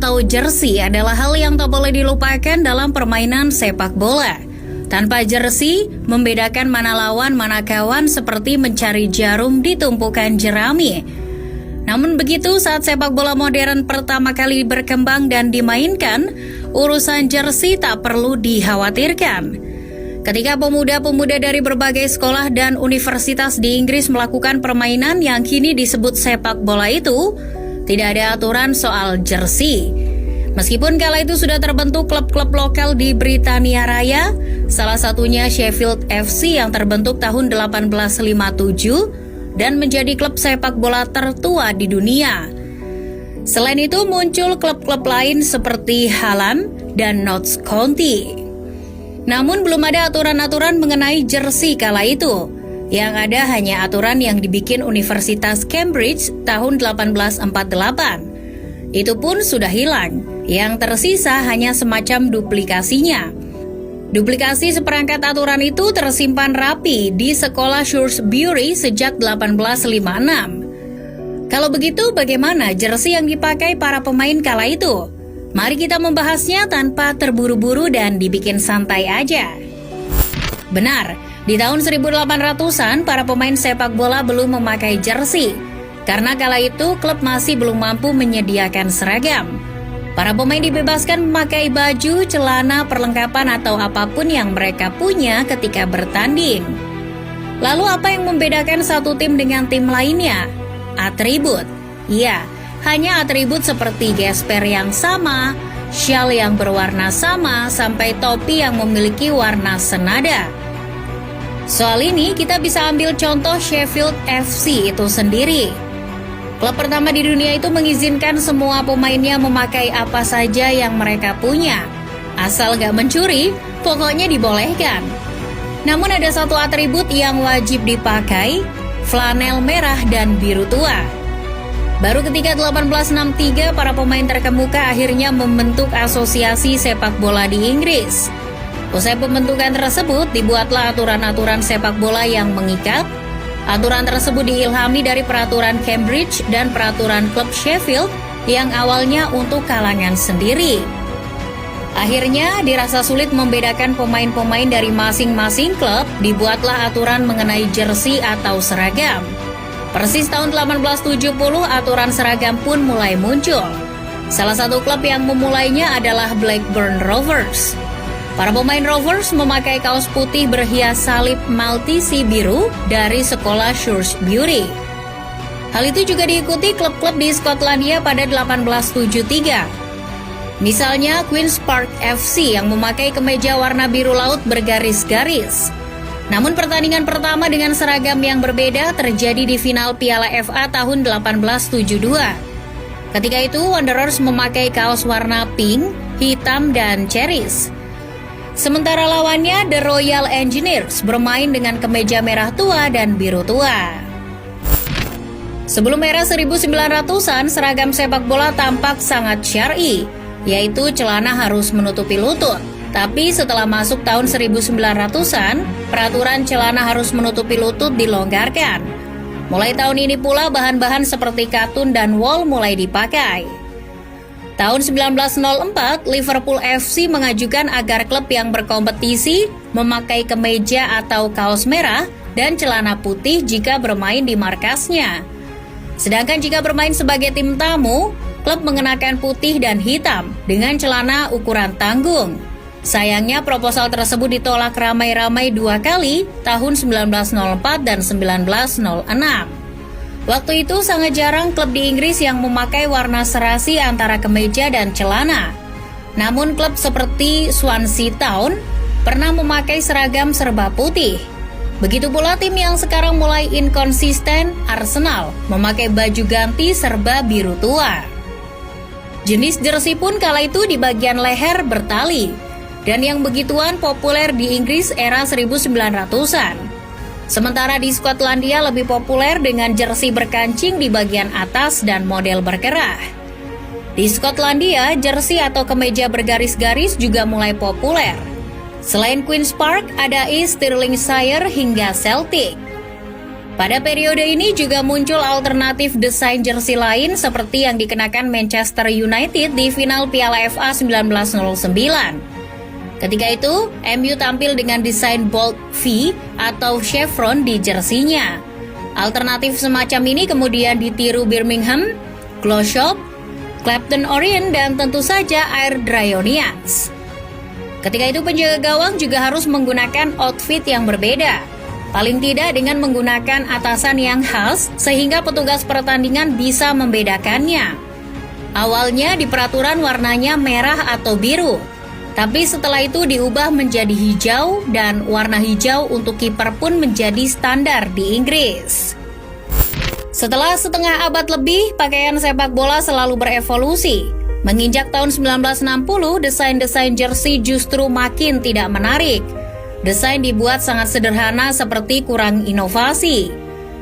atau jersey adalah hal yang tak boleh dilupakan dalam permainan sepak bola. Tanpa jersey, membedakan mana lawan mana kawan seperti mencari jarum di tumpukan jerami. Namun begitu, saat sepak bola modern pertama kali berkembang dan dimainkan, urusan jersey tak perlu dikhawatirkan. Ketika pemuda-pemuda dari berbagai sekolah dan universitas di Inggris melakukan permainan yang kini disebut sepak bola itu, tidak ada aturan soal jersey. Meskipun kala itu sudah terbentuk klub-klub lokal di Britania Raya, salah satunya Sheffield FC yang terbentuk tahun 1857 dan menjadi klub sepak bola tertua di dunia. Selain itu muncul klub-klub lain seperti Hallam dan Notts County. Namun belum ada aturan-aturan mengenai jersey kala itu. Yang ada hanya aturan yang dibikin Universitas Cambridge tahun 1848. Itu pun sudah hilang. Yang tersisa hanya semacam duplikasinya. Duplikasi seperangkat aturan itu tersimpan rapi di sekolah Shrewsbury sejak 1856. Kalau begitu, bagaimana jersey yang dipakai para pemain kala itu? Mari kita membahasnya tanpa terburu-buru dan dibikin santai aja. Benar, di tahun 1800-an para pemain sepak bola belum memakai jersey. Karena kala itu klub masih belum mampu menyediakan seragam. Para pemain dibebaskan memakai baju, celana, perlengkapan atau apapun yang mereka punya ketika bertanding. Lalu apa yang membedakan satu tim dengan tim lainnya? Atribut. Ya, hanya atribut seperti gesper yang sama, syal yang berwarna sama, sampai topi yang memiliki warna senada. Soal ini kita bisa ambil contoh Sheffield FC itu sendiri. Klub pertama di dunia itu mengizinkan semua pemainnya memakai apa saja yang mereka punya. Asal gak mencuri, pokoknya dibolehkan. Namun ada satu atribut yang wajib dipakai, flanel merah dan biru tua. Baru ketika 1863 para pemain terkemuka akhirnya membentuk asosiasi sepak bola di Inggris. Usai pembentukan tersebut, dibuatlah aturan-aturan sepak bola yang mengikat. Aturan tersebut diilhami dari peraturan Cambridge dan peraturan klub Sheffield yang awalnya untuk kalangan sendiri. Akhirnya, dirasa sulit membedakan pemain-pemain dari masing-masing klub, dibuatlah aturan mengenai jersey atau seragam. Persis tahun 1870, aturan seragam pun mulai muncul. Salah satu klub yang memulainya adalah Blackburn Rovers. Para pemain Rovers memakai kaos putih berhias salib Maltese biru dari sekolah Shrewsbury. Hal itu juga diikuti klub-klub di Skotlandia pada 1873. Misalnya Queen's Park FC yang memakai kemeja warna biru laut bergaris-garis. Namun pertandingan pertama dengan seragam yang berbeda terjadi di final Piala FA tahun 1872. Ketika itu Wanderers memakai kaos warna pink, hitam, dan cherries. Sementara lawannya The Royal Engineers bermain dengan kemeja merah tua dan biru tua. Sebelum era 1900-an, seragam sepak bola tampak sangat syar'i, yaitu celana harus menutupi lutut. Tapi setelah masuk tahun 1900-an, peraturan celana harus menutupi lutut dilonggarkan. Mulai tahun ini pula bahan-bahan seperti katun dan wol mulai dipakai. Tahun 1904, Liverpool FC mengajukan agar klub yang berkompetisi memakai kemeja atau kaos merah dan celana putih jika bermain di markasnya. Sedangkan jika bermain sebagai tim tamu, klub mengenakan putih dan hitam dengan celana ukuran tanggung. Sayangnya proposal tersebut ditolak ramai-ramai 2 kali, tahun 1904 dan 1906. Waktu itu sangat jarang klub di Inggris yang memakai warna serasi antara kemeja dan celana. Namun klub seperti Swansea Town pernah memakai seragam serba putih. Begitu pula tim yang sekarang mulai inkonsisten, Arsenal, memakai baju ganti serba biru tua. Jenis jersey pun kala itu di bagian leher bertali, dan yang begituan populer di Inggris era 1900-an. Sementara di Skotlandia lebih populer dengan jersey berkancing di bagian atas dan model berkerah. Di Skotlandia, jersey atau kemeja bergaris-garis juga mulai populer. Selain Queen's Park, ada East Stirlingshire hingga Celtic. Pada periode ini juga muncul alternatif desain jersey lain seperti yang dikenakan Manchester United di final Piala FA 1909. Ketika itu, MU tampil dengan desain bold V atau chevron di jersinya. Alternatif semacam ini kemudian ditiru Birmingham, Glossop, Clapton Orient, dan tentu saja Air Dryonians. Ketika itu penjaga gawang juga harus menggunakan outfit yang berbeda. Paling tidak dengan menggunakan atasan yang khas sehingga petugas pertandingan bisa membedakannya. Awalnya di peraturan warnanya merah atau biru, tapi setelah itu diubah menjadi hijau dan warna hijau untuk kiper pun menjadi standar di Inggris. Setelah setengah abad lebih, pakaian sepak bola selalu berevolusi. Menginjak tahun 1960, desain-desain jersey justru makin tidak menarik. Desain dibuat sangat sederhana seperti kurang inovasi.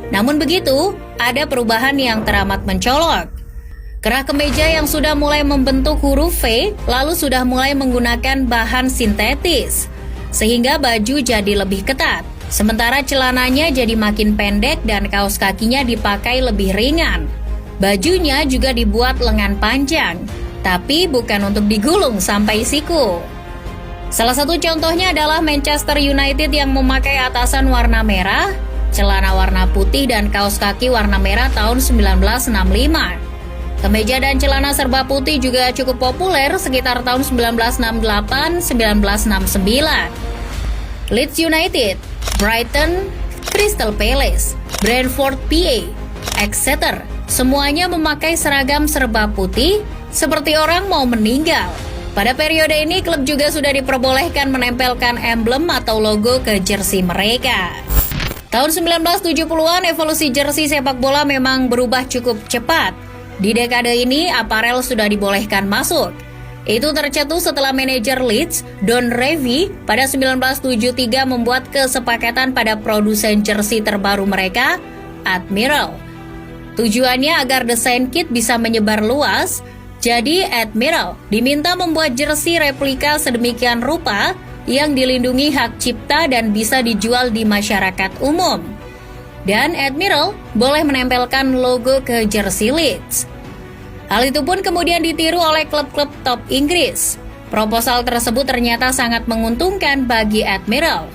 Namun begitu, ada perubahan yang teramat mencolok. Kerah kemeja yang sudah mulai membentuk huruf V, lalu sudah mulai menggunakan bahan sintetis, sehingga baju jadi lebih ketat. Sementara celananya jadi makin pendek dan kaos kakinya dipakai lebih ringan. Bajunya juga dibuat lengan panjang, tapi bukan untuk digulung sampai siku. Salah satu contohnya adalah Manchester United yang memakai atasan warna merah, celana warna putih dan kaos kaki warna merah tahun 1965. Kemeja dan celana serba putih juga cukup populer sekitar tahun 1968-1969. Leeds United, Brighton, Crystal Palace, Brentford PA, etc. semuanya memakai seragam serba putih seperti orang mau meninggal. Pada periode ini, klub juga sudah diperbolehkan menempelkan emblem atau logo ke jersey mereka. Tahun 1970-an, evolusi jersey sepak bola memang berubah cukup cepat. Di dekade ini, aparel sudah dibolehkan masuk. Itu tercetus setelah manajer Leeds, Don Revie, pada 1973 membuat kesepakatan pada produsen jersey terbaru mereka, Admiral. Tujuannya agar desain kit bisa menyebar luas. Jadi Admiral diminta membuat jersey replika sedemikian rupa yang dilindungi hak cipta dan bisa dijual di masyarakat umum. Dan Admiral boleh menempelkan logo ke jersey Leeds. Hal itu pun kemudian ditiru oleh klub-klub top Inggris. Proposal tersebut ternyata sangat menguntungkan bagi Admiral.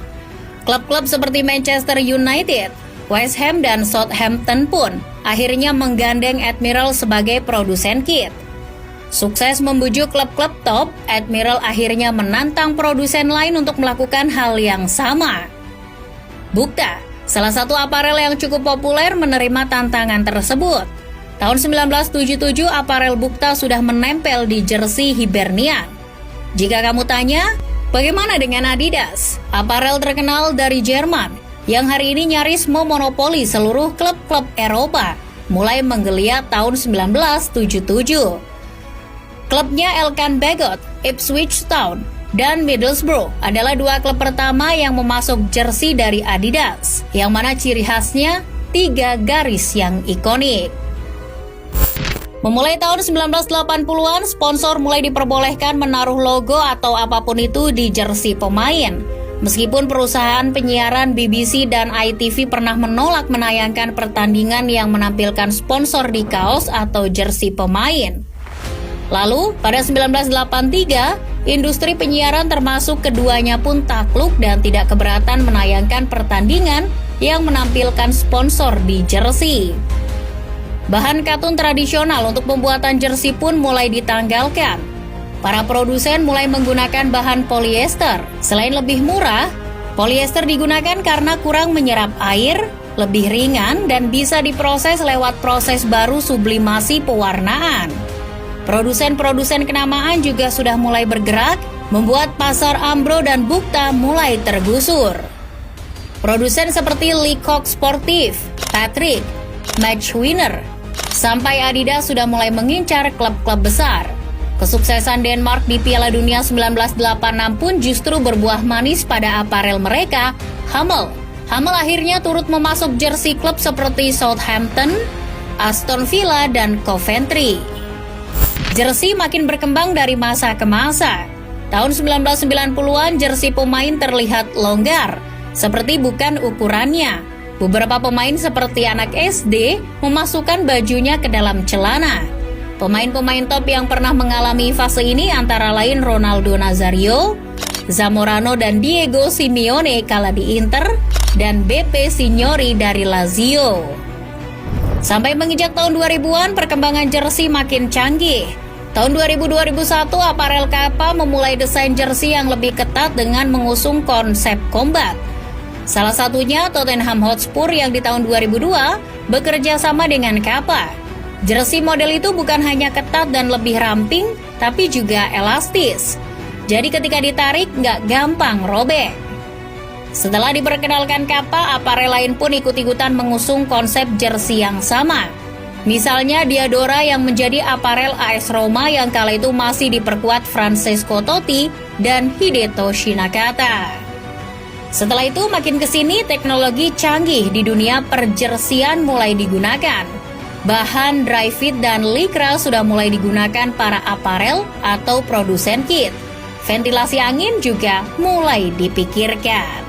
Klub-klub seperti Manchester United, West Ham, dan Southampton pun akhirnya menggandeng Admiral sebagai produsen kit. Sukses membujuk klub-klub top, Admiral akhirnya menantang produsen lain untuk melakukan hal yang sama. Bukta, salah satu aparel yang cukup populer menerima tantangan tersebut. Tahun 1977, aparel Bukta sudah menempel di jersey Hibernian. Jika kamu tanya, bagaimana dengan Adidas? Aparel terkenal dari Jerman, yang hari ini nyaris memonopoli seluruh klub-klub Eropa, mulai menggeliat tahun 1977. Klubnya Elkan Bagot, Ipswich Town, dan Middlesbrough adalah dua klub pertama yang memasuk jersey dari Adidas, yang mana ciri khasnya 3 garis yang ikonik. Memulai tahun 1980-an, sponsor mulai diperbolehkan menaruh logo atau apapun itu di jersey pemain. Meskipun perusahaan penyiaran BBC dan ITV pernah menolak menayangkan pertandingan yang menampilkan sponsor di kaos atau jersey pemain. Lalu, pada 1983, industri penyiaran termasuk keduanya pun takluk dan tidak keberatan menayangkan pertandingan yang menampilkan sponsor di jersey. Bahan katun tradisional untuk pembuatan jersey pun mulai ditanggalkan. Para produsen mulai menggunakan bahan polyester. Selain lebih murah, polyester digunakan karena kurang menyerap air, lebih ringan, dan bisa diproses lewat proses baru sublimasi pewarnaan. Produsen-produsen kenamaan juga sudah mulai bergerak, membuat pasar Ambro dan Bukta mulai tergusur. Produsen seperti Leacock Sportif, Patrick, Match Winner, sampai Adidas sudah mulai mengincar klub-klub besar. Kesuksesan Denmark di Piala Dunia 1986 pun justru berbuah manis pada aparel mereka, Hummel. Hummel akhirnya turut memasuk jersey klub seperti Southampton, Aston Villa, dan Coventry. Jersey makin berkembang dari masa ke masa. Tahun 1990-an jersey pemain terlihat longgar, seperti bukan ukurannya. Beberapa pemain seperti anak SD memasukkan bajunya ke dalam celana. Pemain-pemain top yang pernah mengalami fase ini antara lain Ronaldo Nazario, Zamorano dan Diego Simeone kala di Inter, dan Beppe Signori dari Lazio. Sampai menginjak tahun 2000-an, perkembangan jersey makin canggih. Tahun 2000-2001, aparel Kappa memulai desain jersey yang lebih ketat dengan mengusung konsep combat. Salah satunya Tottenham Hotspur yang di tahun 2002 bekerja sama dengan Kappa. Jersey model itu bukan hanya ketat dan lebih ramping, tapi juga elastis. Jadi ketika ditarik nggak gampang robek. Setelah diperkenalkan Kappa, aparel lain pun ikut-ikutan mengusung konsep jersey yang sama. Misalnya Diadora yang menjadi aparel AS Roma yang kala itu masih diperkuat Francesco Totti dan Hidetoshi Nakata. Setelah itu makin kesini teknologi canggih di dunia perjersian mulai digunakan. Bahan dry fit dan lycra sudah mulai digunakan para aparel atau produsen kit. Ventilasi angin juga mulai dipikirkan.